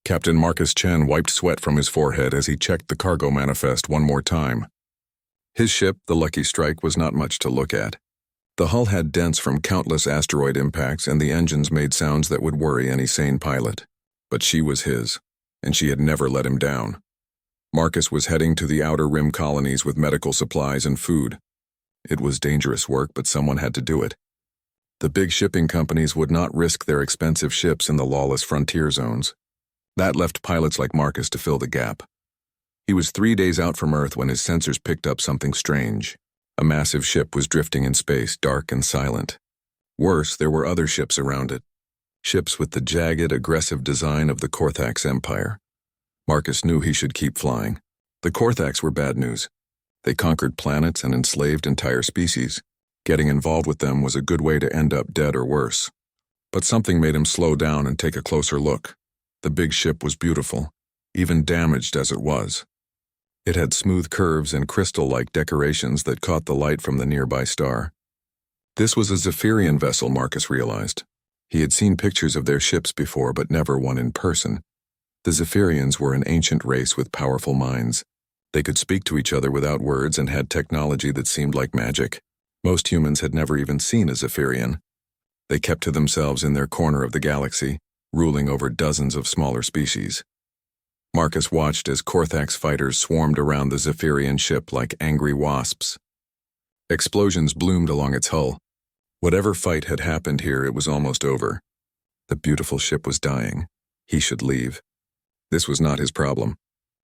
Captain Marcus Chen wiped sweat from his forehead as he checked the cargo manifest one more time. His ship, the Lucky Strike, was not much to look at. The hull had dents from countless asteroid impacts, and the engines made sounds that would worry any sane pilot. But she was his, and she had never let him down. Marcus was heading to the Outer Rim colonies with medical supplies and food. It was dangerous work, but someone had to do it. The big shipping companies would not risk their expensive ships in the lawless frontier zones. That left pilots like Marcus to fill the gap. He was 3 days out from Earth when his sensors picked up something strange. A massive ship was drifting in space, dark and silent. Worse, there were other ships around it. Ships with the jagged, aggressive design of the Korthax Empire. Marcus knew he should keep flying. The Korthax were bad news. They conquered planets and enslaved entire species. Getting involved with them was a good way to end up dead or worse. But something made him slow down and take a closer look. The big ship was beautiful, even damaged as it was. It had smooth curves and crystal-like decorations that caught the light from the nearby star. This was a Zephyrian vessel, Marcus realized. He had seen pictures of their ships before, but never one in person. The Zephyrians were an ancient race with powerful minds. They could speak to each other without words and had technology that seemed like magic. Most humans had never even seen a Zephyrian. They kept to themselves in their corner of the galaxy, ruling over dozens of smaller species. Marcus watched as Korthax fighters swarmed around the Zephyrian ship like angry wasps. Explosions bloomed along its hull. Whatever fight had happened here, it was almost over. The beautiful ship was dying. He should leave. This was not his problem.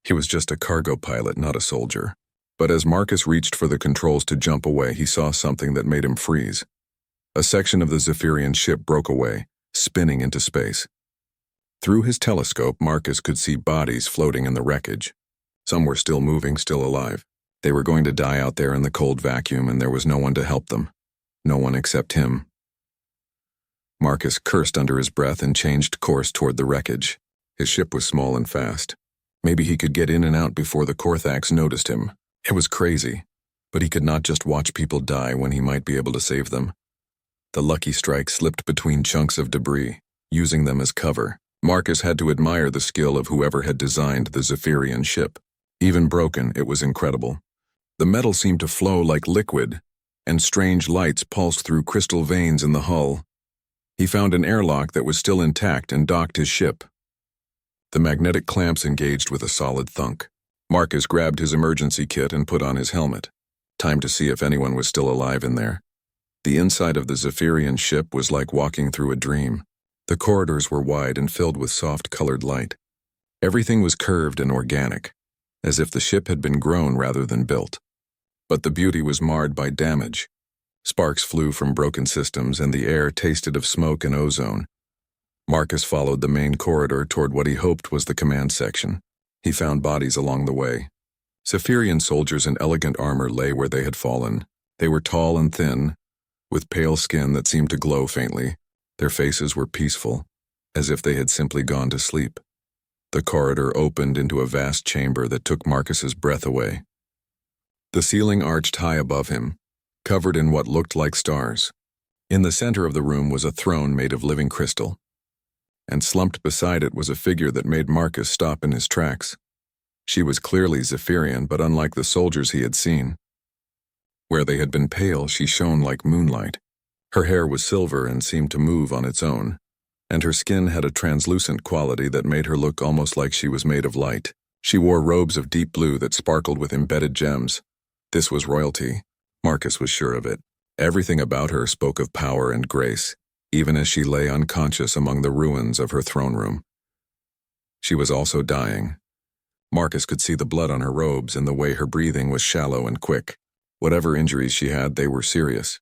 He was just a cargo pilot, not a soldier. But as Marcus reached for the controls to jump away, he saw something that made him freeze. A section of the Zephyrian ship broke away, spinning into space. Through his telescope, Marcus could see bodies floating in the wreckage. Some were still moving, still alive. They were going to die out there in the cold vacuum, and there was no one to help them. No one except him. Marcus cursed under his breath and changed course toward the wreckage. His ship was small and fast. Maybe he could get in and out before the Korthax noticed him. It was crazy, but he could not just watch people die when he might be able to save them. The Lucky Strike slipped between chunks of debris, using them as cover. Marcus had to admire the skill of whoever had designed the Zephyrian ship. Even broken, it was incredible. The metal seemed to flow like liquid, and strange lights pulsed through crystal veins in the hull. He found an airlock that was still intact and docked his ship. The magnetic clamps engaged with a solid thunk. Marcus grabbed his emergency kit and put on his helmet. Time to see if anyone was still alive in there. The inside of the Zephyrian ship was like walking through a dream. The corridors were wide and filled with soft-colored light. Everything was curved and organic, as if the ship had been grown rather than built. But the beauty was marred by damage. Sparks flew from broken systems, and the air tasted of smoke and ozone. Marcus followed the main corridor toward what he hoped was the command section. He found bodies along the way. Zephyrian soldiers in elegant armor lay where they had fallen. They were tall and thin, with pale skin that seemed to glow faintly. Their faces were peaceful, as if they had simply gone to sleep. The corridor opened into a vast chamber that took Marcus's breath away. The ceiling arched high above him, covered in what looked like stars. In the center of the room was a throne made of living crystal, and slumped beside it was a figure that made Marcus stop in his tracks. She was clearly Zephyrian, but unlike the soldiers he had seen. Where they had been pale, she shone like moonlight. Her hair was silver and seemed to move on its own, and her skin had a translucent quality that made her look almost like she was made of light. She wore robes of deep blue that sparkled with embedded gems. This was royalty. Marcus was sure of it. Everything about her spoke of power and grace, even as she lay unconscious among the ruins of her throne room. She was also dying. Marcus could see the blood on her robes, and the way her breathing was shallow and quick. Whatever injuries she had, they were serious.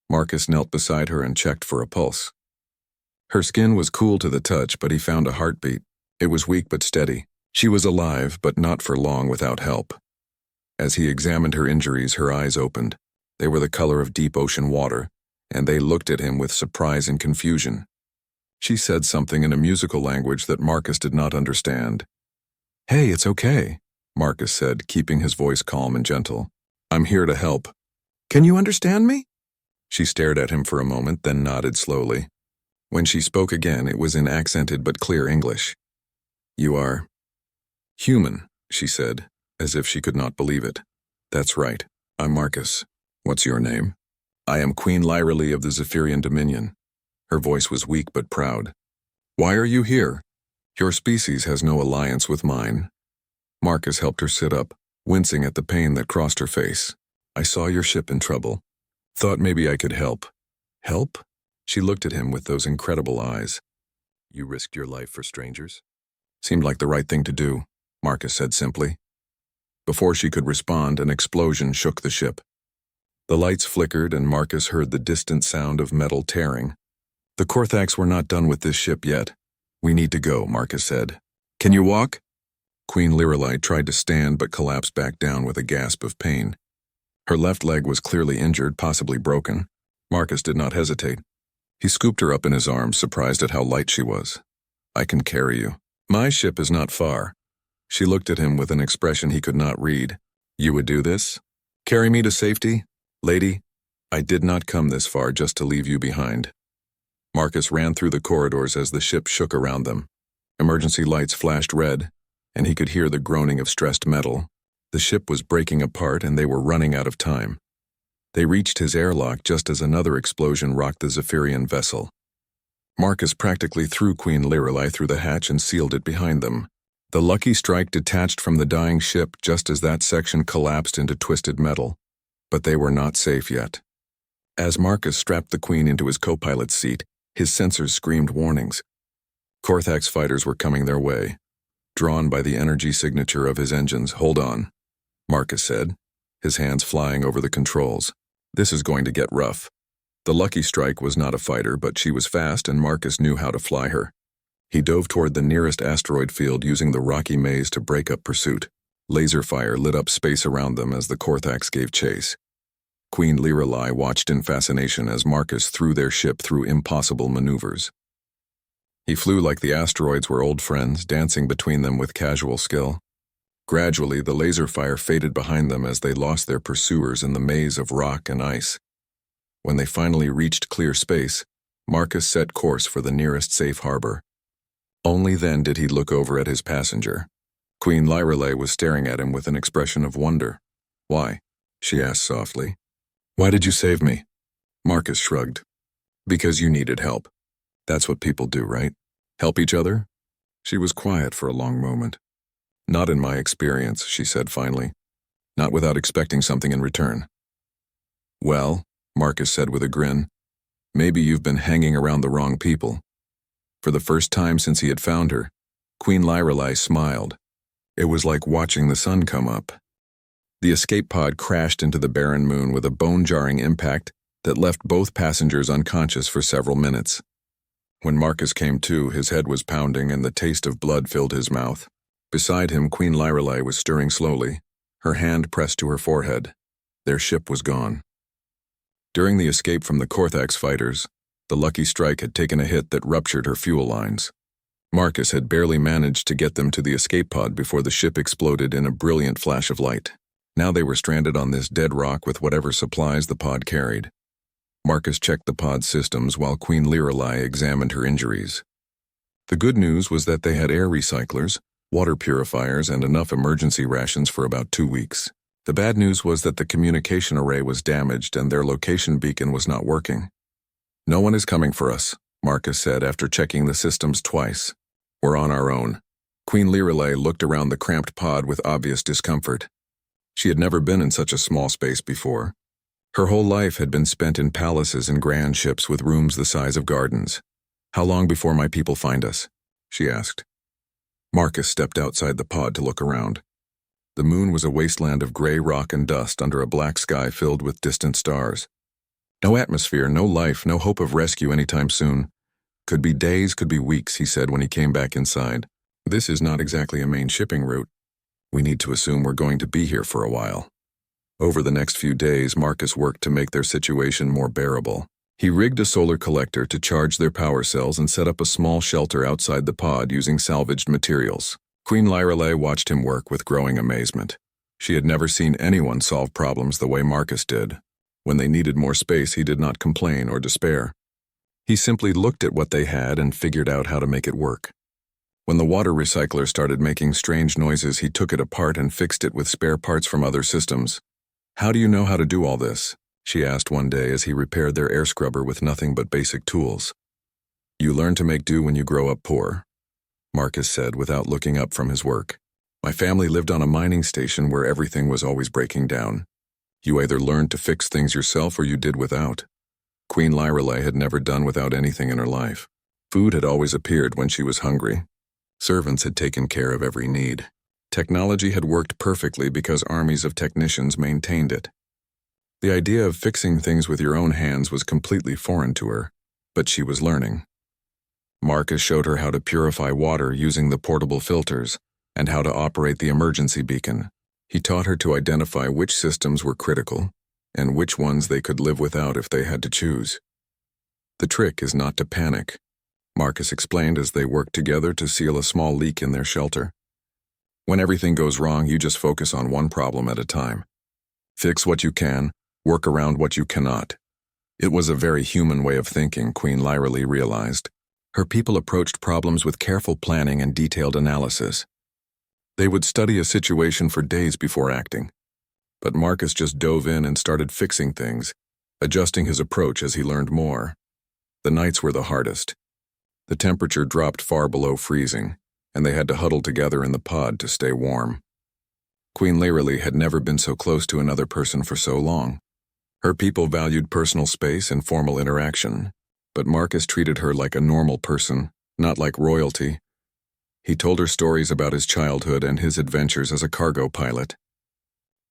Marcus knelt beside her and checked for a pulse. Her skin was cool to the touch, but he found a heartbeat. It was weak but steady. She was alive, but not for long without help. As he examined her injuries, her eyes opened. They were the color of deep ocean water, and they looked at him with surprise and confusion. She said something in a musical language that Marcus did not understand. "Hey, it's okay," Marcus said, keeping his voice calm and gentle. "I'm here to help." "Can you understand me?" She stared at him for a moment, then nodded slowly. When she spoke again, it was in accented but clear English. You are human, she said, as if she could not believe it. That's right. I'm Marcus. What's your name? I am Queen Lyralee of the Zephyrian Dominion. Her voice was weak but proud. Why are you here? Your species has no alliance with mine. Marcus helped her sit up, wincing at the pain that crossed her face. I saw your ship in trouble. Thought maybe I could help. Help? She looked at him with those incredible eyes. You risked your life for strangers? Seemed like the right thing to do, Marcus said simply. Before she could respond, an explosion shook the ship. The lights flickered and Marcus heard the distant sound of metal tearing. The Korthax were not done with this ship yet. We need to go, Marcus said. Can you walk? Queen Lyralee tried to stand but collapsed back down with a gasp of pain. Her left leg was clearly injured, possibly broken. Marcus did not hesitate. He scooped her up in his arms, surprised at how light she was. I can carry you. My ship is not far. She looked at him with an expression he could not read. You would do this? Carry me to safety? Lady, I did not come this far just to leave you behind. Marcus ran through the corridors as the ship shook around them. Emergency lights flashed red, and he could hear the groaning of stressed metal. The ship was breaking apart and they were running out of time. They reached his airlock just as another explosion rocked the Zephyrian vessel. Marcus practically threw Queen Lyralee through the hatch and sealed it behind them. The Lucky Strike detached from the dying ship just as that section collapsed into twisted metal. But they were not safe yet. As Marcus strapped the Queen into his co-pilot's seat, his sensors screamed warnings. Korthax fighters were coming their way. Drawn by the energy signature of his engines, hold on, Marcus said, his hands flying over the controls. This is going to get rough. The Lucky Strike was not a fighter, but she was fast and Marcus knew how to fly her. He dove toward the nearest asteroid field using the rocky maze to break up pursuit. Laser fire lit up space around them as the Korthax gave chase. Queen Lyralee watched in fascination as Marcus threw their ship through impossible maneuvers. He flew like the asteroids were old friends, dancing between them with casual skill. Gradually, the laser fire faded behind them as they lost their pursuers in the maze of rock and ice. When they finally reached clear space, Marcus set course for the nearest safe harbor. Only then did he look over at his passenger. Queen Lyralee was staring at him with an expression of wonder. Why? She asked softly. Why did you save me? Marcus shrugged. Because you needed help. That's what people do, right? Help each other? She was quiet for a long moment. Not in my experience, she said finally. Not without expecting something in return. Well, Marcus said with a grin, maybe you've been hanging around the wrong people. For the first time since he had found her, Queen Lyralee smiled. It was like watching the sun come up. The escape pod crashed into the barren moon with a bone-jarring impact that left both passengers unconscious for several minutes. When Marcus came to, his head was pounding and the taste of blood filled his mouth. Beside him, Queen Lyralee was stirring slowly, her hand pressed to her forehead. Their ship was gone. During the escape from the Korthax fighters, the Lucky Strike had taken a hit that ruptured her fuel lines. Marcus had barely managed to get them to the escape pod before the ship exploded in a brilliant flash of light. Now they were stranded on this dead rock with whatever supplies the pod carried. Marcus checked the pod's systems while Queen Lyralee examined her injuries. The good news was that they had air recyclers, water purifiers, and enough emergency rations for about 2 weeks. The bad news was that the communication array was damaged and their location beacon was not working. No one is coming for us, Marcus said after checking the systems twice. We're on our own. Queen Lyralee looked around the cramped pod with obvious discomfort. She had never been in such a small space before. Her whole life had been spent in palaces and grand ships with rooms the size of gardens. How long before my people find us? She asked. Marcus stepped outside the pod to look around. The moon was a wasteland of gray rock and dust under a black sky filled with distant stars. No atmosphere, no life, no hope of rescue anytime soon. Could be days, could be weeks, he said when he came back inside. This is not exactly a main shipping route. We need to assume we're going to be here for a while. Over the next few days, Marcus worked to make their situation more bearable. He rigged a solar collector to charge their power cells and set up a small shelter outside the pod using salvaged materials. Queen Lyralee watched him work with growing amazement. She had never seen anyone solve problems the way Marcus did. When they needed more space, he did not complain or despair. He simply looked at what they had and figured out how to make it work. When the water recycler started making strange noises, he took it apart and fixed it with spare parts from other systems. "How do you know how to do all this?" she asked one day as he repaired their air scrubber with nothing but basic tools. "You learn to make do when you grow up poor," Marcus said without looking up from his work. "My family lived on a mining station where everything was always breaking down. You either learned to fix things yourself or you did without." Queen Lyrelei had never done without anything in her life. Food had always appeared when she was hungry. Servants had taken care of every need. Technology had worked perfectly because armies of technicians maintained it. The idea of fixing things with your own hands was completely foreign to her, but she was learning. Marcus showed her how to purify water using the portable filters and how to operate the emergency beacon. He taught her to identify which systems were critical and which ones they could live without if they had to choose. "The trick is not to panic," Marcus explained as they worked together to seal a small leak in their shelter. "When everything goes wrong, you just focus on one problem at a time. Fix what you can, work around what you cannot." It was a very human way of thinking, Queen Lyrelei realized. Her people approached problems with careful planning and detailed analysis. They would study a situation for days before acting. But Marcus just dove in and started fixing things, adjusting his approach as he learned more. The nights were the hardest. The temperature dropped far below freezing, and they had to huddle together in the pod to stay warm. Queen Lyrelei had never been so close to another person for so long. Her people valued personal space and formal interaction, but Marcus treated her like a normal person, not like royalty. He told her stories about his childhood and his adventures as a cargo pilot.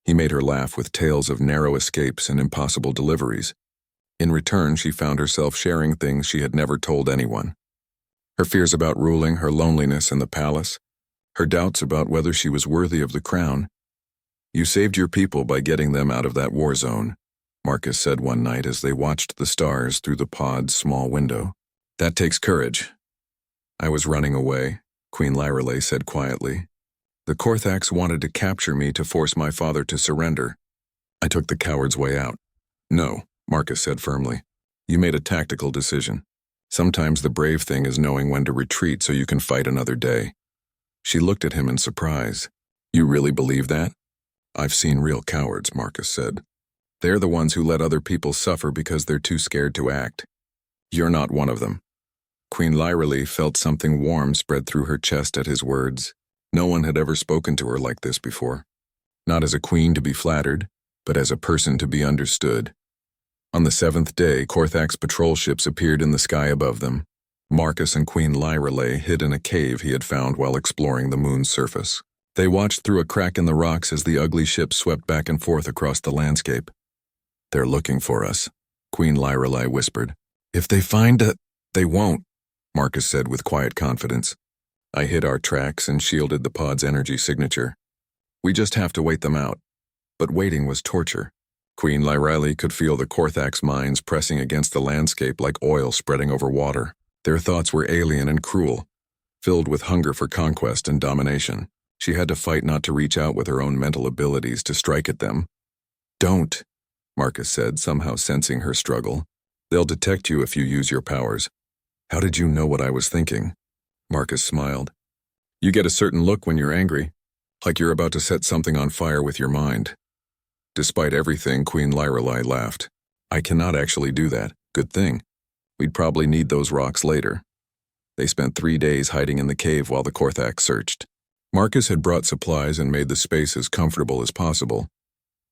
He made her laugh with tales of narrow escapes and impossible deliveries. In return, she found herself sharing things she had never told anyone. Her fears about ruling, her loneliness in the palace, her doubts about whether she was worthy of the crown. "You saved your people by getting them out of that war zone," Marcus said one night as they watched the stars through the pod's small window. "That takes courage." "I was running away," Queen Lyrelei said quietly. "The Korthax wanted to capture me to force my father to surrender. I took the coward's way out." "No," Marcus said firmly. "You made a tactical decision. Sometimes the brave thing is knowing when to retreat so you can fight another day." She looked at him in surprise. "You really believe that?" "I've seen real cowards," Marcus said. "They're the ones who let other people suffer because they're too scared to act. You're not one of them." Queen Lyrelei felt something warm spread through her chest at his words. No one had ever spoken to her like this before. Not as a queen to be flattered, but as a person to be understood. On the 7th day, Korthax patrol ships appeared in the sky above them. Marcus and Queen Lyrelei hid in a cave he had found while exploring the moon's surface. They watched through a crack in the rocks as the ugly ships swept back and forth across the landscape. "They're looking for us," Queen Lyrelei whispered. "If they find it, they won't," Marcus said with quiet confidence. "I hid our tracks and shielded the pod's energy signature. We just have to wait them out." But waiting was torture. Queen Lyrelei could feel the Korthax mines pressing against the landscape like oil spreading over water. Their thoughts were alien and cruel, filled with hunger for conquest and domination. She had to fight not to reach out with her own mental abilities to strike at them. "Don't," Marcus said, somehow sensing her struggle. "They'll detect you if you use your powers." "How did you know what I was thinking?" Marcus smiled. "You get a certain look when you're angry, like you're about to set something on fire with your mind." Despite everything, Queen Lyrelei laughed. "I cannot actually do that. Good thing. We'd probably need those rocks later." They spent 3 days hiding in the cave while the Korthax searched. Marcus had brought supplies and made the space as comfortable as possible,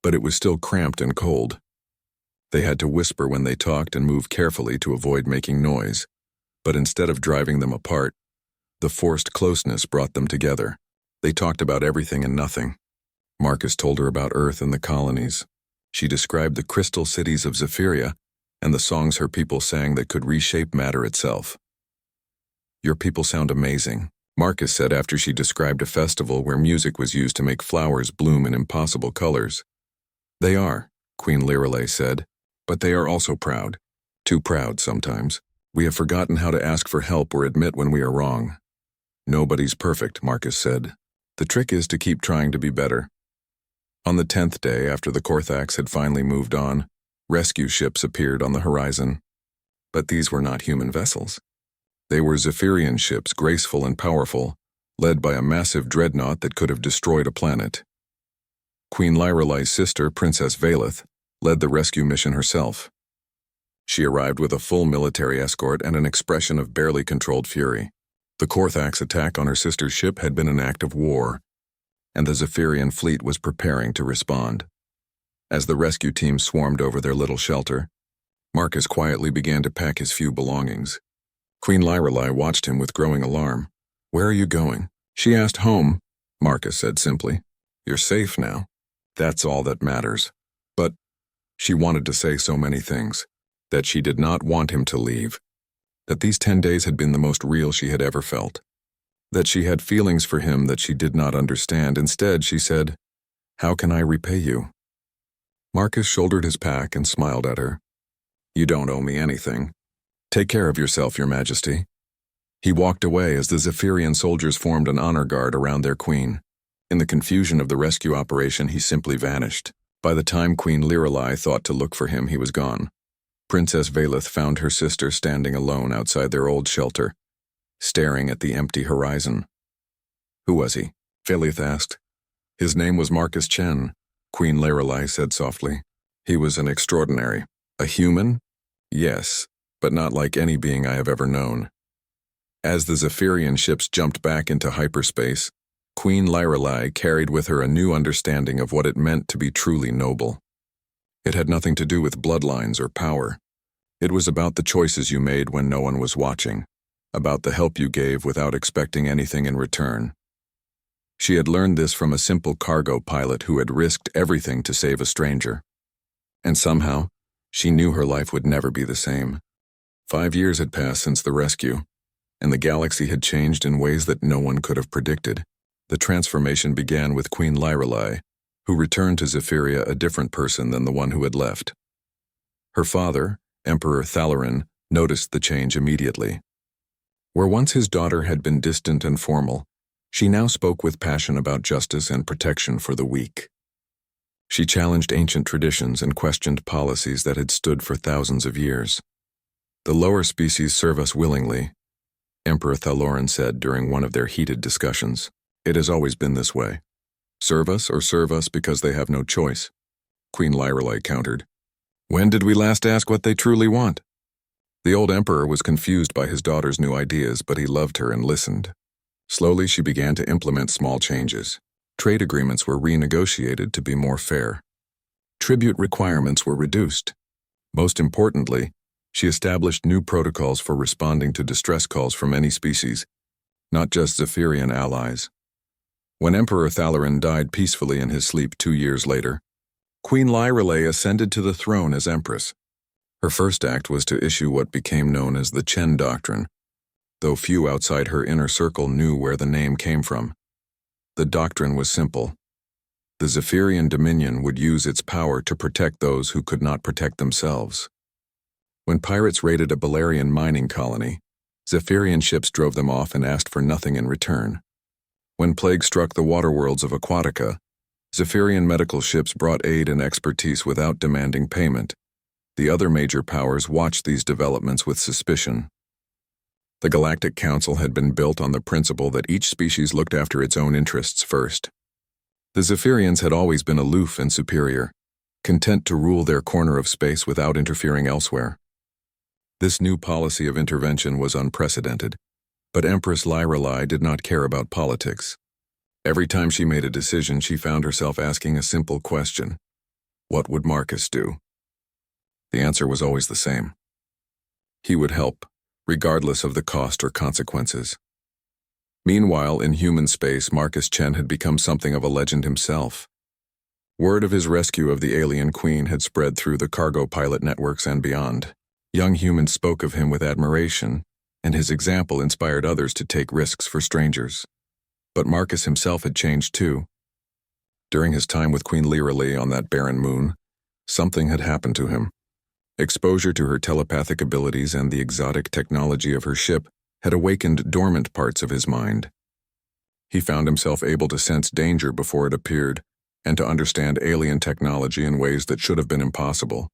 but it was still cramped and cold. They had to whisper when they talked and move carefully to avoid making noise. But instead of driving them apart, the forced closeness brought them together. They talked about everything and nothing. Marcus told her about Earth and the colonies. She described the crystal cities of Zephyria and the songs her people sang that could reshape matter itself. "Your people sound amazing," Marcus said after she described a festival where music was used to make flowers bloom in impossible colors. "They are," Queen Lyrelei said, "but they are also proud. Too proud sometimes. We have forgotten how to ask for help or admit when we are wrong." "Nobody's perfect," Marcus said. "The trick is to keep trying to be better." On the 10th day, after the Korthax had finally moved on, rescue ships appeared on the horizon. But these were not human vessels. They were Zephyrian ships, graceful and powerful, led by a massive dreadnought that could have destroyed a planet. Queen Lyrelai's sister, Princess Valeth, led the rescue mission herself. She arrived with a full military escort and an expression of barely controlled fury. The Korthax attack on her sister's ship had been an act of war, and the Zephyrian fleet was preparing to respond. As the rescue team swarmed over their little shelter, Marcus quietly began to pack his few belongings. Queen Lyrelai watched him with growing alarm. "Where are you going?" She asked. "Home," Marcus said simply. "You're safe now. That's all that matters." But she wanted to say so many things. That she did not want him to leave. That these 10 days had been the most real she had ever felt. That she had feelings for him that she did not understand. Instead, she said, "How can I repay you?" Marcus shouldered his pack and smiled at her. "You don't owe me anything. Take care of yourself, Your Majesty." He walked away as the Zephyrian soldiers formed an honor guard around their queen. In the confusion of the rescue operation, he simply vanished. By the time Queen Lyrelai thought to look for him, he was gone. Princess Valeth found her sister standing alone outside their old shelter, staring at the empty horizon. "Who was he?" Valeth asked. "His name was Marcus Chen," Queen Lyrelai said softly. "He was an extraordinary. A human? Yes, but not like any being I have ever known." As the Zephyrian ships jumped back into hyperspace, Queen Lyrelai carried with her a new understanding of what it meant to be truly noble. It had nothing to do with bloodlines or power. It was about the choices you made when no one was watching, about the help you gave without expecting anything in return. She had learned this from a simple cargo pilot who had risked everything to save a stranger. And somehow, she knew her life would never be the same. 5 years had passed since the rescue, and the galaxy had changed in ways that no one could have predicted. The transformation began with Queen Lyrelai, who returned to Zephyria a different person than the one who had left. Her father, Emperor Thalarin, noticed the change immediately. Where once his daughter had been distant and formal, she now spoke with passion about justice and protection for the weak. She challenged ancient traditions and questioned policies that had stood for thousands of years. "The lower species serve us willingly," Emperor Thalarin said during one of their heated discussions. "It has always been this way. Serve us because they have no choice," Queen Lyrelai countered. "When did we last ask what they truly want?" The old emperor was confused by his daughter's new ideas, but he loved her and listened. Slowly, she began to implement small changes. Trade agreements were renegotiated to be more fair. Tribute requirements were reduced. Most importantly, she established new protocols for responding to distress calls from any species, not just Zephyrian allies. When Emperor Thalarin died peacefully in his sleep 2 years later, Queen Lyrelai ascended to the throne as Empress. Her first act was to issue what became known as the Chen Doctrine, though few outside her inner circle knew where the name came from. The doctrine was simple. The Zephyrian Dominion would use its power to protect those who could not protect themselves. When pirates raided a Balerian mining colony, Zephyrian ships drove them off and asked for nothing in return. When plague struck the waterworlds of Aquatica, Zephyrian medical ships brought aid and expertise without demanding payment. The other major powers watched these developments with suspicion. The Galactic Council had been built on the principle that each species looked after its own interests first. The Zephyrians had always been aloof and superior, content to rule their corner of space without interfering elsewhere. This new policy of intervention was unprecedented, but Empress Lyrelai did not care about politics. Every time she made a decision, she found herself asking a simple question: what would Marcus do? The answer was always the same. He would help, regardless of the cost or consequences. Meanwhile, in human space, Marcus Chen had become something of a legend himself. Word of his rescue of the alien queen had spread through the cargo pilot networks and beyond. Young humans spoke of him with admiration, and his example inspired others to take risks for strangers. But Marcus himself had changed too. During his time with Queen Lyrelai on that barren moon, something had happened to him. Exposure to her telepathic abilities and the exotic technology of her ship had awakened dormant parts of his mind. He found himself able to sense danger before it appeared, and to understand alien technology in ways that should have been impossible.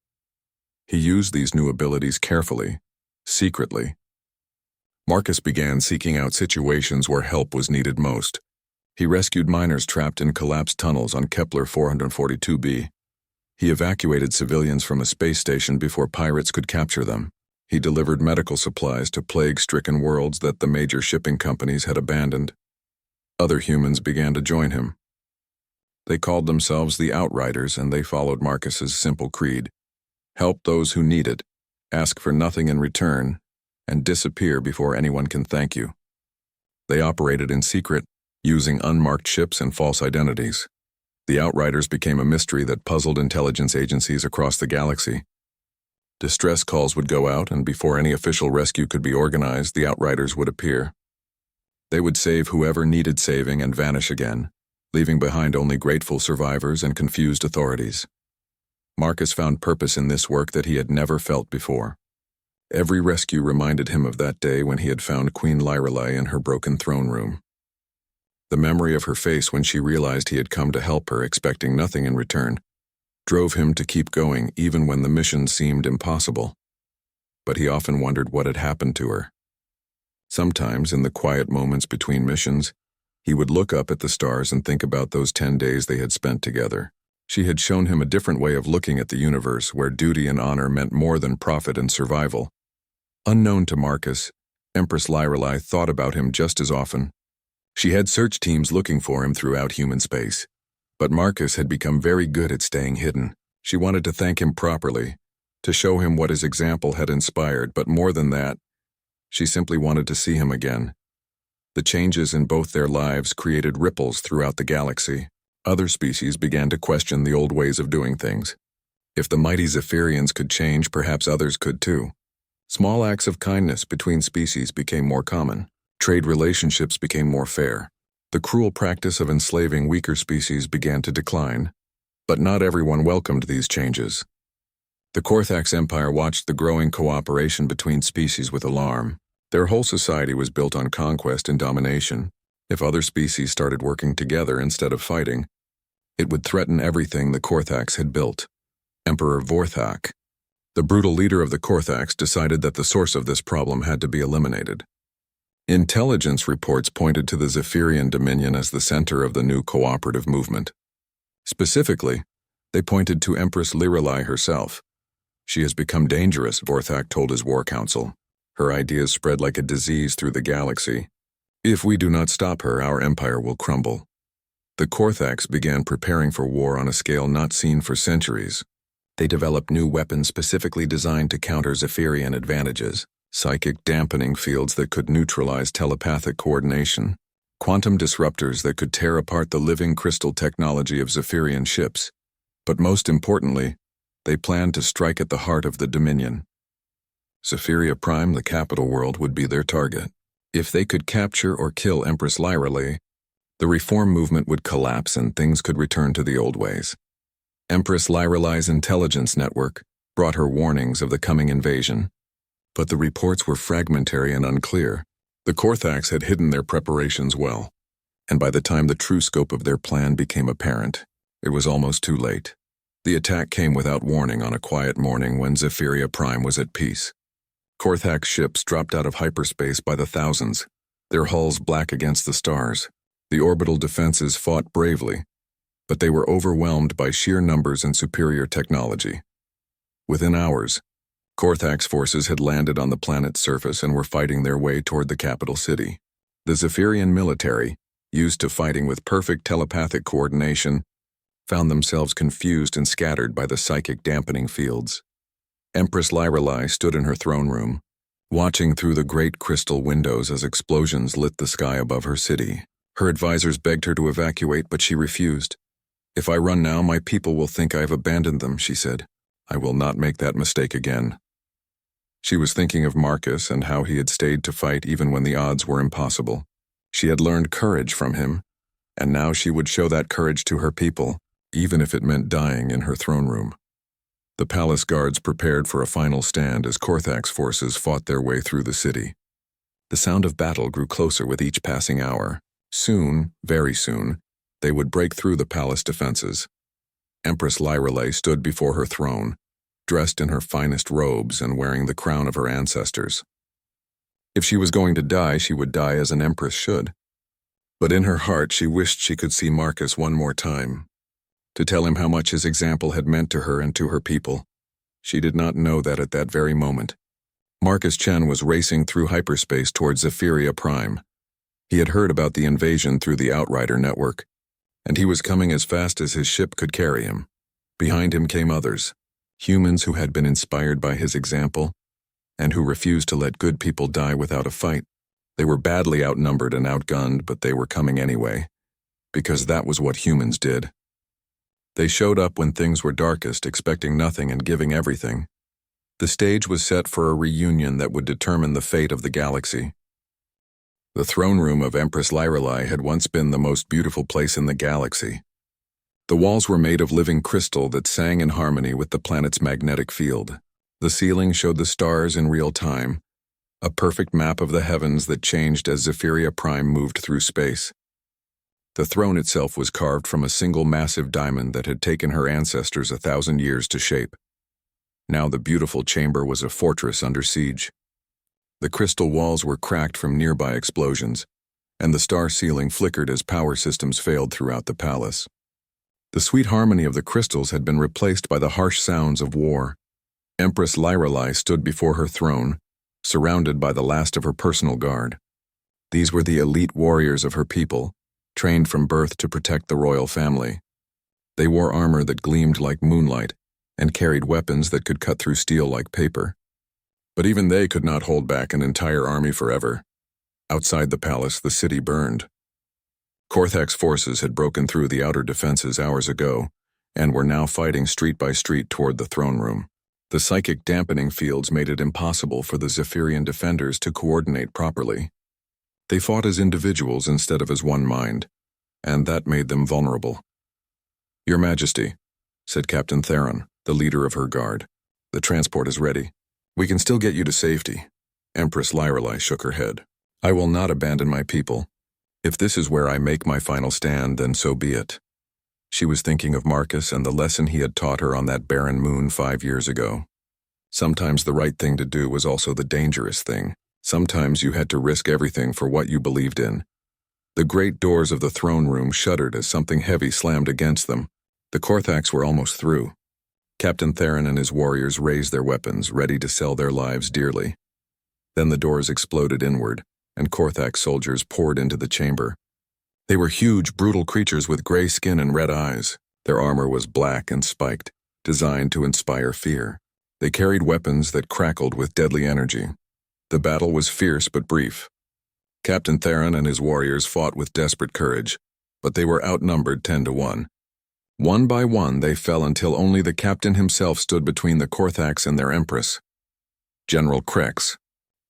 He used these new abilities carefully, secretly. Marcus began seeking out situations where help was needed most. He rescued miners trapped in collapsed tunnels on Kepler 442b. He evacuated civilians from a space station before pirates could capture them. He delivered medical supplies to plague-stricken worlds that the major shipping companies had abandoned. Other humans began to join him. They called themselves the Outriders, and they followed Marcus's simple creed: help those who need it, ask for nothing in return, and disappear before anyone can thank you. They operated in secret, using unmarked ships and false identities. The Outriders became a mystery that puzzled intelligence agencies across the galaxy. Distress calls would go out, and before any official rescue could be organized, the Outriders would appear. They would save whoever needed saving and vanish again, leaving behind only grateful survivors and confused authorities. Marcus found purpose in this work that he had never felt before. Every rescue reminded him of that day when he had found Queen Lyrelei in her broken throne room. The memory of her face when she realized he had come to help her, expecting nothing in return, drove him to keep going even when the mission seemed impossible. But he often wondered what had happened to her. Sometimes, in the quiet moments between missions, he would look up at the stars and think about those 10 days they had spent together. She had shown him a different way of looking at the universe, where duty and honor meant more than profit and survival. Unknown to Marcus, Empress Lyrelei thought about him just as often. She had search teams looking for him throughout human space. But Marcus had become very good at staying hidden. She wanted to thank him properly, to show him what his example had inspired, but more than that, she simply wanted to see him again. The changes in both their lives created ripples throughout the galaxy. Other species began to question the old ways of doing things. If the mighty Zephyrians could change, perhaps others could too. Small acts of kindness between species became more common. Trade relationships became more fair. The cruel practice of enslaving weaker species began to decline, but not everyone welcomed these changes. The Korthax Empire watched the growing cooperation between species with alarm. Their whole society was built on conquest and domination. If other species started working together instead of fighting, it would threaten everything the Korthax had built. Emperor Vorthak, the brutal leader of the Korthax, decided that the source of this problem had to be eliminated. Intelligence reports pointed to the Zephyrian Dominion as the center of the new cooperative movement. Specifically, they pointed to Empress Lyrelei herself. She has become dangerous, Vorthak told his war council. Her ideas spread like a disease through the galaxy. If we do not stop her, our empire will crumble. The Korthax began preparing for war on a scale not seen for centuries. They developed new weapons specifically designed to counter Zephyrian advantages. Psychic dampening fields that could neutralize telepathic coordination, quantum disruptors that could tear apart the living crystal technology of Zephyrian ships. But most importantly, they planned to strike at the heart of the Dominion. Zephyria Prime, the capital world, would be their target. If they could capture or kill Empress Lyrelei, the reform movement would collapse and things could return to the old ways. Empress Lyrelei's intelligence network brought her warnings of the coming invasion. But the reports were fragmentary and unclear. The Korthax had hidden their preparations well, and by the time the true scope of their plan became apparent, it was almost too late. The attack came without warning on a quiet morning when Zephyria Prime was at peace. Korthax ships dropped out of hyperspace by the thousands, their hulls black against the stars. The orbital defenses fought bravely, but they were overwhelmed by sheer numbers and superior technology. Within hours, Korthax forces had landed on the planet's surface and were fighting their way toward the capital city. The Zephyrian military, used to fighting with perfect telepathic coordination, found themselves confused and scattered by the psychic dampening fields. Empress Lyrelei stood in her throne room, watching through the great crystal windows as explosions lit the sky above her city. Her advisors begged her to evacuate, but she refused. "If I run now, my people will think I have abandoned them," she said. "I will not make that mistake again." She was thinking of Marcus and how he had stayed to fight even when the odds were impossible. She had learned courage from him, and now she would show that courage to her people, even if it meant dying in her throne room. The palace guards prepared for a final stand as Korthax forces fought their way through the city. The sound of battle grew closer with each passing hour. Soon, very soon, they would break through the palace defenses. Empress Lyrelei stood before her throne, dressed in her finest robes and wearing the crown of her ancestors. If she was going to die, she would die as an empress should. But in her heart, she wished she could see Marcus one more time, to tell him how much his example had meant to her and to her people. She did not know that at that very moment. Marcus Chen was racing through hyperspace towards Zephyria Prime. He had heard about the invasion through the Outrider network, and he was coming as fast as his ship could carry him. Behind him came others, humans who had been inspired by his example, and who refused to let good people die without a fight. They were badly outnumbered and outgunned, but they were coming anyway, because that was what humans did. They showed up when things were darkest, expecting nothing and giving everything. The stage was set for a reunion that would determine the fate of the galaxy. The throne room of Empress Lyrelai had once been the most beautiful place in the galaxy. The walls were made of living crystal that sang in harmony with the planet's magnetic field. The ceiling showed the stars in real time, a perfect map of the heavens that changed as Zephyria Prime moved through space. The throne itself was carved from a single massive diamond that had taken her ancestors 1,000 years to shape. Now the beautiful chamber was a fortress under siege. The crystal walls were cracked from nearby explosions, and the star ceiling flickered as power systems failed throughout the palace. The sweet harmony of the crystals had been replaced by the harsh sounds of war. Empress Lyrelai stood before her throne, surrounded by the last of her personal guard. These were the elite warriors of her people, trained from birth to protect the royal family. They wore armor that gleamed like moonlight and carried weapons that could cut through steel like paper. But even they could not hold back an entire army forever. Outside the palace, the city burned. Korthak's forces had broken through the outer defenses hours ago and were now fighting street by street toward the throne room. The psychic dampening fields made it impossible for the Zephyrian defenders to coordinate properly. They fought as individuals instead of as one mind, and that made them vulnerable. "Your Majesty," said Captain Theron, the leader of her guard, "the transport is ready. We can still get you to safety." Empress Lyrelai shook her head. "I will not abandon my people. If this is where I make my final stand, then so be it." She was thinking of Marcus and the lesson he had taught her on that barren moon 5 years ago. Sometimes the right thing to do was also the dangerous thing. Sometimes you had to risk everything for what you believed in. The great doors of the throne room shuddered as something heavy slammed against them. The Korthaks were almost through. Captain Theron and his warriors raised their weapons, ready to sell their lives dearly. Then the doors exploded inward, and Korthak soldiers poured into the chamber. They were huge, brutal creatures with gray skin and red eyes. Their armor was black and spiked, designed to inspire fear. They carried weapons that crackled with deadly energy. The battle was fierce but brief. Captain Theron and his warriors fought with desperate courage, but they were outnumbered 10-1. One by one, they fell until only the captain himself stood between the Korthaks and their empress. General Krex,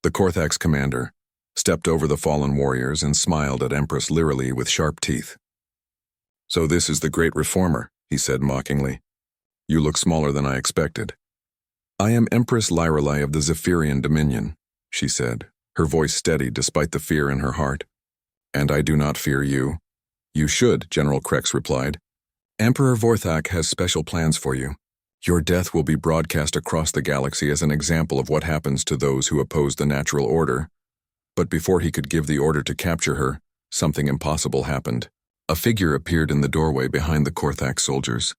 the Korthaks' commander, stepped over the fallen warriors and smiled at Empress Lyrelai with sharp teeth. "So this is the great reformer," he said mockingly. "You look smaller than I expected." "I am Empress Lyrelai of the Zephyrian Dominion," she said, her voice steady despite the fear in her heart. "And I do not fear you." "You should," General Krex replied. "Emperor Vorthak has special plans for you. Your death will be broadcast across the galaxy as an example of what happens to those who oppose the natural order." But before he could give the order to capture her, something impossible happened. A figure appeared in the doorway behind the Korthak soldiers.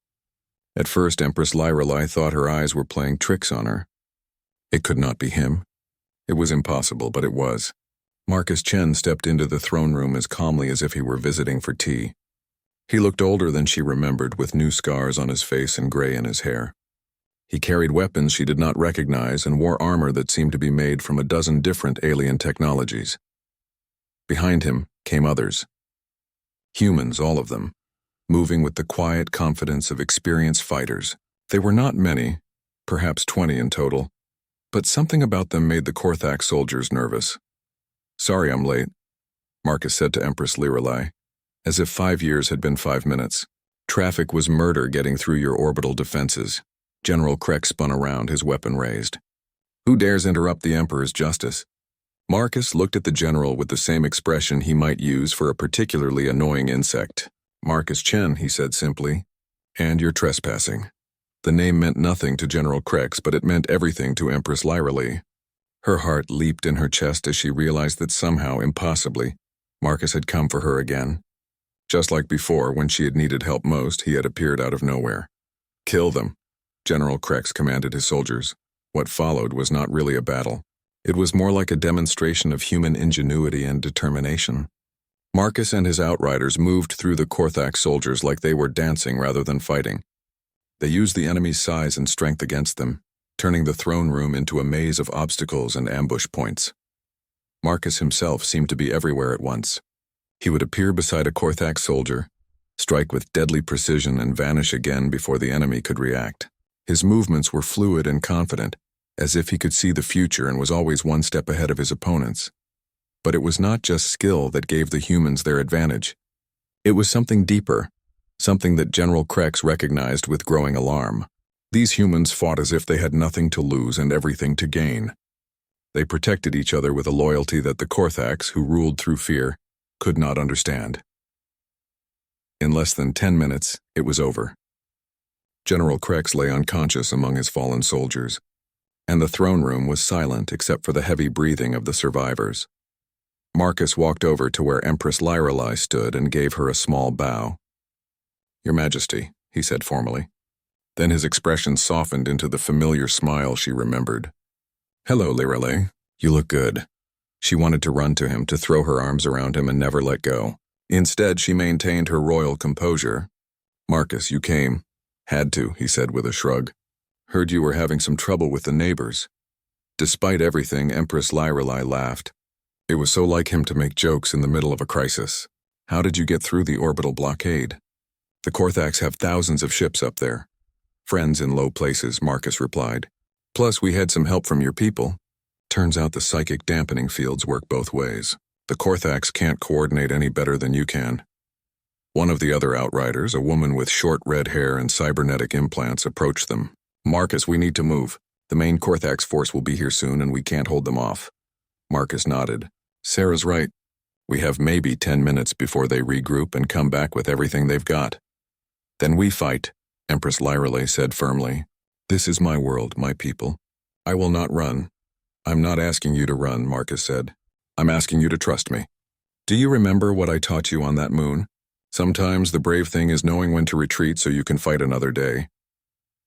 At first, Empress Lyrelai thought her eyes were playing tricks on her. It could not be him. It was impossible, but it was. Marcus Chen stepped into the throne room as calmly as if he were visiting for tea. He looked older than she remembered, with new scars on his face and gray in his hair. He carried weapons she did not recognize and wore armor that seemed to be made from a dozen different alien technologies. Behind him came others. Humans, all of them, moving with the quiet confidence of experienced fighters. They were not many, perhaps 20 in total, but something about them made the Korthak soldiers nervous. "Sorry I'm late," Marcus said to Empress Lyrelai, as if 5 years had been 5 minutes. "Traffic was murder getting through your orbital defenses." General Krex spun around, his weapon raised. "Who dares interrupt the Emperor's justice?" Marcus looked at the general with the same expression he might use for a particularly annoying insect. "Marcus Chen," he said simply, "and you're trespassing." The name meant nothing to General Krex, but it meant everything to Empress Lyrelai. Her heart leaped in her chest as she realized that somehow, impossibly, Marcus had come for her again. Just like before, when she had needed help most, he had appeared out of nowhere. "Kill them," General Krex commanded his soldiers. What followed was not really a battle. It was more like a demonstration of human ingenuity and determination. Marcus and his outriders moved through the Korthax soldiers like they were dancing rather than fighting. They used the enemy's size and strength against them, turning the throne room into a maze of obstacles and ambush points. Marcus himself seemed to be everywhere at once. He would appear beside a Korthax soldier, strike with deadly precision and vanish again before the enemy could react. His movements were fluid and confident, as if he could see the future and was always one step ahead of his opponents. But it was not just skill that gave the humans their advantage. It was something deeper, something that General Krex recognized with growing alarm. These humans fought as if they had nothing to lose and everything to gain. They protected each other with a loyalty that the Korthax, who ruled through fear, could not understand. In less than 10 minutes, it was over. General Krex lay unconscious among his fallen soldiers, and the throne room was silent except for the heavy breathing of the survivors. Marcus walked over to where Empress Lyrelai stood and gave her a small bow. "Your Majesty," he said formally. Then his expression softened into the familiar smile she remembered. "Hello, Lyrelai. You look good." She wanted to run to him, to throw her arms around him and never let go. Instead, she maintained her royal composure. "Marcus, you came." "Had to," he said with a shrug. "Heard you were having some trouble with the neighbors." Despite everything, Empress Lyrelai laughed. It was so like him to make jokes in the middle of a crisis. "How did you get through the orbital blockade?" "The Korthax have thousands of ships up there." "Friends in low places," Marcus replied. "Plus, we had some help from your people." Turns out the psychic dampening fields work both ways. The Korthax can't coordinate any better than you can. One of the other outriders, a woman with short red hair and cybernetic implants, approached them. "Marcus, we need to move. The main Korthax force will be here soon and we can't hold them off." Marcus nodded. "Sarah's right. We have maybe 10 minutes before they regroup and come back with everything they've got." "Then we fight," Empress Lyrelai said firmly. "This is my world, my people. I will not run." "I'm not asking you to run," Marcus said. "I'm asking you to trust me. Do you remember what I taught you on that moon? Sometimes the brave thing is knowing when to retreat so you can fight another day."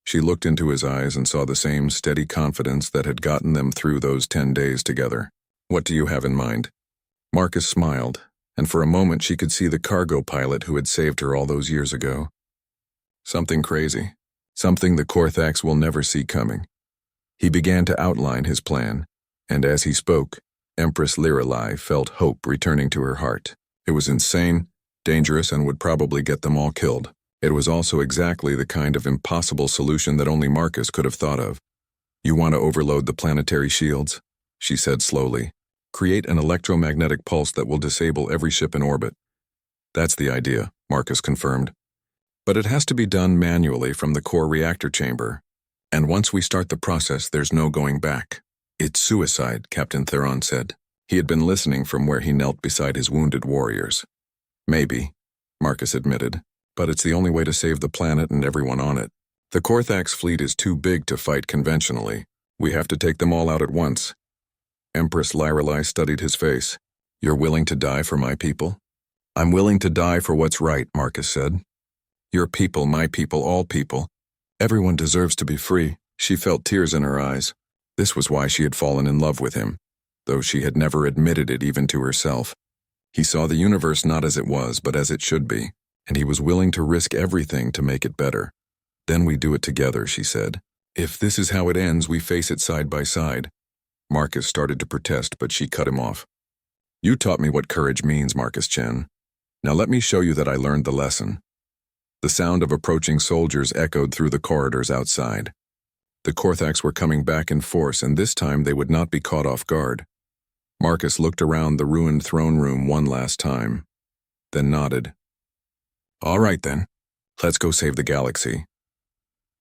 She looked into his eyes and saw the same steady confidence that had gotten them through those 10 days together. "What do you have in mind?" Marcus smiled, and for a moment she could see the cargo pilot who had saved her all those years ago. "Something crazy. Something the Korthax will never see coming." He began to outline his plan, and as he spoke, Empress Lyrelai felt hope returning to her heart. It was insane, dangerous, and would probably get them all killed. It was also exactly the kind of impossible solution that only Marcus could have thought of. "You want to overload the planetary shields?" she said slowly. "Create an electromagnetic pulse that will disable every ship in orbit." "That's the idea," Marcus confirmed. "But it has to be done manually from the core reactor chamber. And once we start the process, there's no going back." "It's suicide," Captain Theron said. He had been listening from where he knelt beside his wounded warriors. "Maybe," Marcus admitted, "but it's the only way to save the planet and everyone on it. The Korthax fleet is too big to fight conventionally. We have to take them all out at once." Empress Lyrelai studied his face. "You're willing to die for my people?" "I'm willing to die for what's right," Marcus said. "Your people, my people, all people. Everyone deserves to be free." She felt tears in her eyes. This was why she had fallen in love with him, though she had never admitted it even to herself. He saw the universe not as it was, but as it should be, and he was willing to risk everything to make it better. "Then we do it together," she said. "If this is how it ends, we face it side by side." Marcus started to protest, but she cut him off. "You taught me what courage means, Marcus Chen. Now let me show you that I learned the lesson." The sound of approaching soldiers echoed through the corridors outside. The Korthax were coming back in force, and this time they would not be caught off guard. Marcus looked around the ruined throne room one last time, then nodded. "All right then, let's go save the galaxy."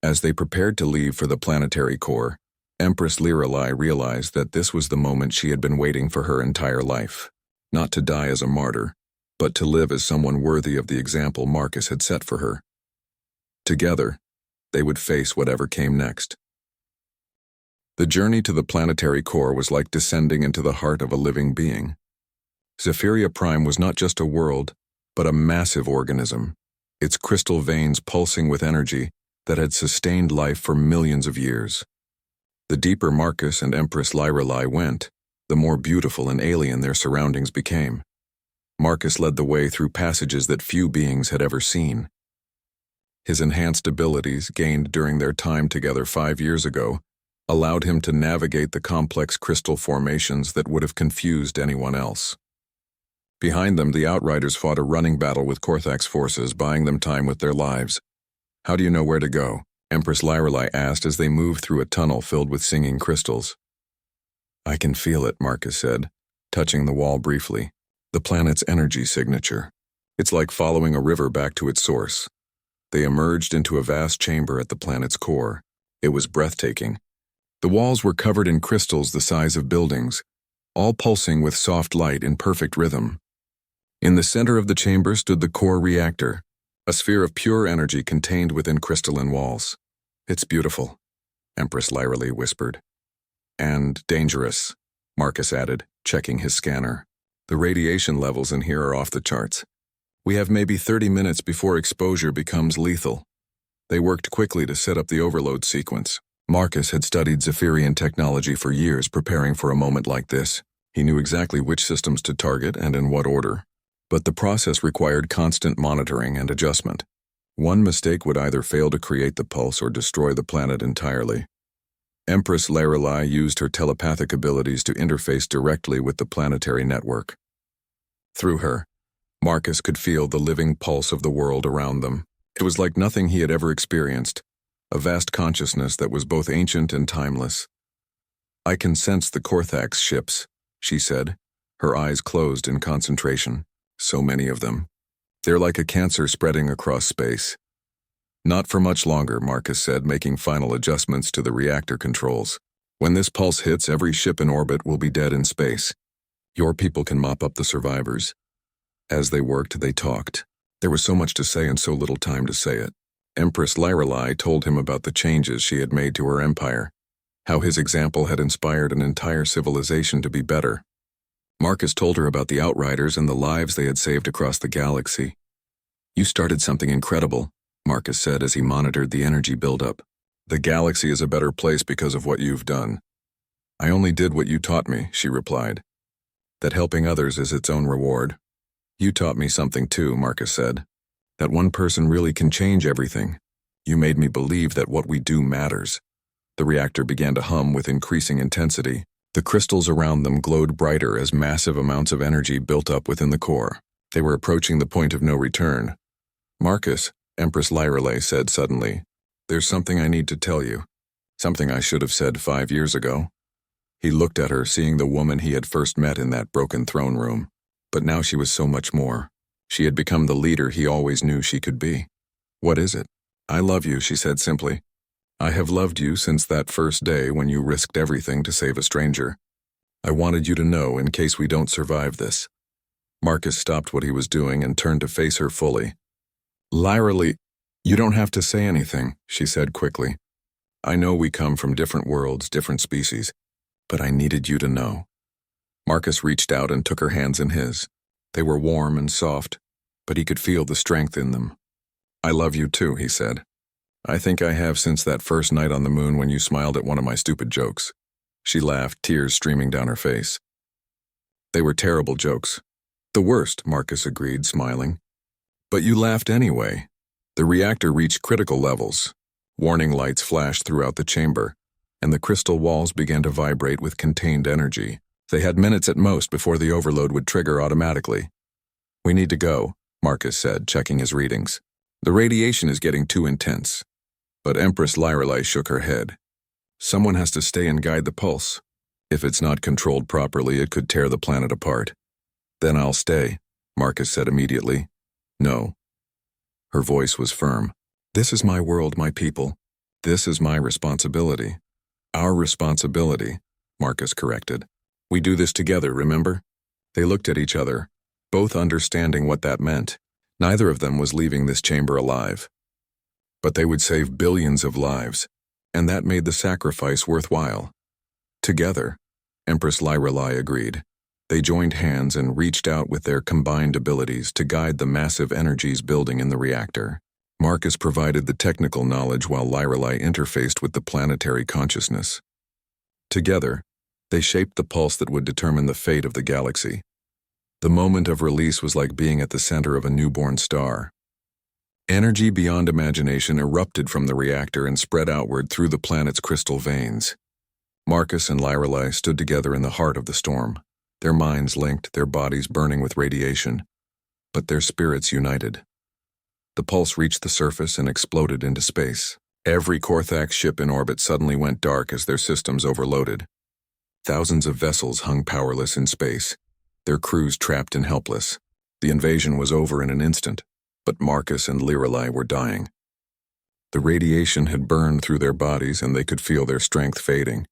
As they prepared to leave for the planetary core, Empress Lyrelai realized that this was the moment she had been waiting for her entire life. Not to die as a martyr, but to live as someone worthy of the example Marcus had set for her. Together, they would face whatever came next. The journey to the planetary core was like descending into the heart of a living being. Zephyria Prime was not just a world, but a massive organism, its crystal veins pulsing with energy that had sustained life for millions of years. The deeper Marcus and Empress Lyrelai went, the more beautiful and alien their surroundings became. Marcus led the way through passages that few beings had ever seen. His enhanced abilities, gained during their time together 5 years ago, allowed him to navigate the complex crystal formations that would have confused anyone else. Behind them, the Outriders fought a running battle with Korthak's forces, buying them time with their lives. "How do you know where to go?" Empress Lyrelai asked as they moved through a tunnel filled with singing crystals. "I can feel it," Marcus said, touching the wall briefly. "The planet's energy signature. It's like following a river back to its source." They emerged into a vast chamber at the planet's core. It was breathtaking. The walls were covered in crystals the size of buildings, all pulsing with soft light in perfect rhythm. In the center of the chamber stood the core reactor, a sphere of pure energy contained within crystalline walls. "It's beautiful," Empress Lyrelai whispered. "And dangerous," Marcus added, checking his scanner. "The radiation levels in here are off the charts. We have maybe 30 minutes before exposure becomes lethal." They worked quickly to set up the overload sequence. Marcus had studied Zephyrian technology for years, preparing for a moment like this. He knew exactly which systems to target and in what order. But the process required constant monitoring and adjustment. One mistake would either fail to create the pulse or destroy the planet entirely. Empress Lyrelai used her telepathic abilities to interface directly with the planetary network. Through her, Marcus could feel the living pulse of the world around them. It was like nothing he had ever experienced, a vast consciousness that was both ancient and timeless. "I can sense the Korthak's ships," she said, her eyes closed in concentration. "So many of them. They're like a cancer spreading across space." "Not for much longer," Marcus said, making final adjustments to the reactor controls. "When this pulse hits, every ship in orbit will be dead in space. Your people can mop up the survivors." As they worked, they talked. There was so much to say and so little time to say it. Empress Lyrelai told him about the changes she had made to her empire, how his example had inspired an entire civilization to be better. Marcus told her about the Outriders and the lives they had saved across the galaxy. "You started something incredible," Marcus said as he monitored the energy buildup. "The galaxy is a better place because of what you've done." "I only did what you taught me," she replied. "That helping others is its own reward." "You taught me something too," Marcus said. "That one person really can change everything. You made me believe that what we do matters." The reactor began to hum with increasing intensity. The crystals around them glowed brighter as massive amounts of energy built up within the core. They were approaching the point of no return. "Marcus," Empress Lyrelai said suddenly, "there's something I need to tell you. Something I should have said 5 years ago." He looked at her, seeing the woman he had first met in that broken throne room. But now she was so much more. She had become the leader he always knew she could be. "What is it?" "I love you," she said simply. "I have loved you since that first day when you risked everything to save a stranger. I wanted you to know in case we don't survive this." Marcus stopped what he was doing and turned to face her fully. "Lyrelai, you don't have to say anything," she said quickly. "I know we come from different worlds, different species, but I needed you to know." Marcus reached out and took her hands in his. They were warm and soft, but he could feel the strength in them. "I love you too," he said. "I think I have since that first night on the moon when you smiled at one of my stupid jokes." She laughed, tears streaming down her face. "They were terrible jokes." "The worst," Marcus agreed, smiling. "But you laughed anyway." The reactor reached critical levels. Warning lights flashed throughout the chamber, and the crystal walls began to vibrate with contained energy. They had minutes at most before the overload would trigger automatically. "We need to go," Marcus said, checking his readings. "The radiation is getting too intense." But Empress Lyrelai shook her head. "Someone has to stay and guide the pulse. If it's not controlled properly, it could tear the planet apart." "Then I'll stay," Marcus said immediately. "No." Her voice was firm. "This is my world, my people. This is my responsibility." "Our responsibility," Marcus corrected. "We do this together, remember?" They looked at each other, both understanding what that meant. Neither of them was leaving this chamber alive. But they would save billions of lives, and that made the sacrifice worthwhile. Together, Empress Lyrelai agreed. They joined hands and reached out with their combined abilities to guide the massive energies building in the reactor. Marcus provided the technical knowledge while Lyrelai interfaced with the planetary consciousness. Together, they shaped the pulse that would determine the fate of the galaxy. The moment of release was like being at the center of a newborn star. Energy beyond imagination erupted from the reactor and spread outward through the planet's crystal veins. Marcus and Lyrelai stood together in the heart of the storm, their minds linked, their bodies burning with radiation, but their spirits united. The pulse reached the surface and exploded into space. Every Korthax ship in orbit suddenly went dark as their systems overloaded. Thousands of vessels hung powerless in space, their crews trapped and helpless. The invasion was over in an instant, but Marcus and Lyrelai were dying. The radiation had burned through their bodies and they could feel their strength fading.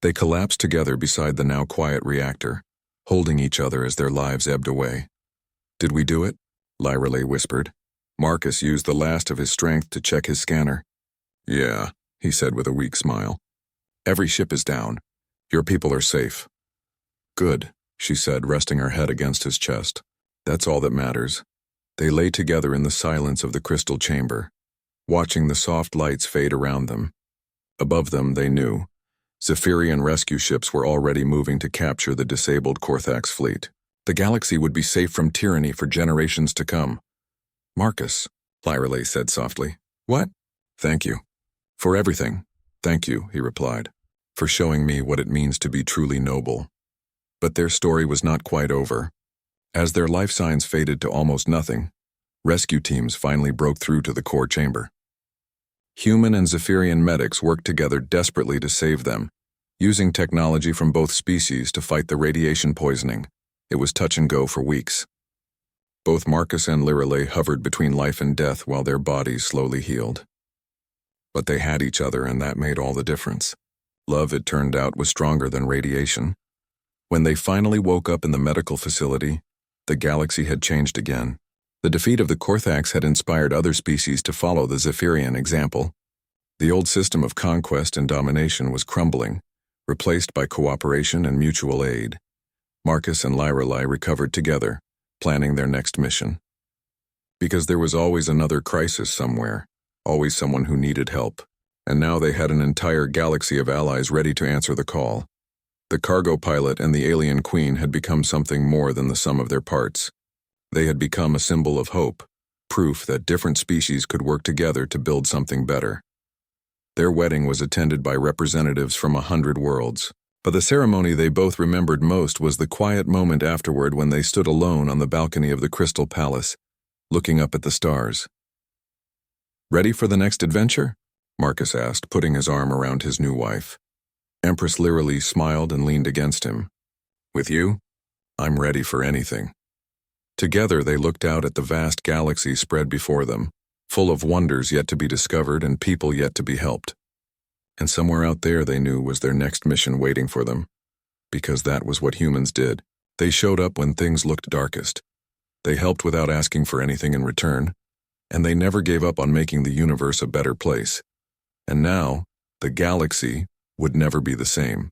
They collapsed together beside the now quiet reactor, holding each other as their lives ebbed away. "Did we do it?" Lyrelai whispered. Marcus used the last of his strength to check his scanner. "Yeah," he said with a weak smile. "Every ship is down. Your people are safe." "Good," she said, resting her head against his chest. "That's all that matters." They lay together in the silence of the crystal chamber, watching the soft lights fade around them. Above them, they knew, Zephyrian rescue ships were already moving to capture the disabled Korthax fleet. The galaxy would be safe from tyranny for generations to come. "Marcus," Lyrelai said softly. "What?" "Thank you. For everything. Thank you," he replied, "for showing me what it means to be truly noble." But their story was not quite over. As their life signs faded to almost nothing, rescue teams finally broke through to the core chamber. Human and Zephyrian medics worked together desperately to save them, using technology from both species to fight the radiation poisoning. It was touch and go for weeks. Both Marcus and Lyrelai hovered between life and death while their bodies slowly healed. But they had each other, and that made all the difference. Love, it turned out, was stronger than radiation. When they finally woke up in the medical facility, the galaxy had changed again. The defeat of the Korthax had inspired other species to follow the Zephyrian example. The old system of conquest and domination was crumbling, replaced by cooperation and mutual aid. Marcus and Lyrelai recovered together, planning their next mission. Because there was always another crisis somewhere, always someone who needed help, and now they had an entire galaxy of allies ready to answer the call. The cargo pilot and the alien queen had become something more than the sum of their parts. They had become a symbol of hope, proof that different species could work together to build something better. Their wedding was attended by representatives from 100 worlds, but the ceremony they both remembered most was the quiet moment afterward when they stood alone on the balcony of the Crystal Palace, looking up at the stars. "Ready for the next adventure?" Marcus asked, putting his arm around his new wife. Empress Lyrelai smiled and leaned against him. "With you, I'm ready for anything." Together they looked out at the vast galaxy spread before them, full of wonders yet to be discovered and people yet to be helped. And somewhere out there, they knew, was their next mission waiting for them. Because that was what humans did. They showed up when things looked darkest. They helped without asking for anything in return, and they never gave up on making the universe a better place. And now, the galaxy would never be the same.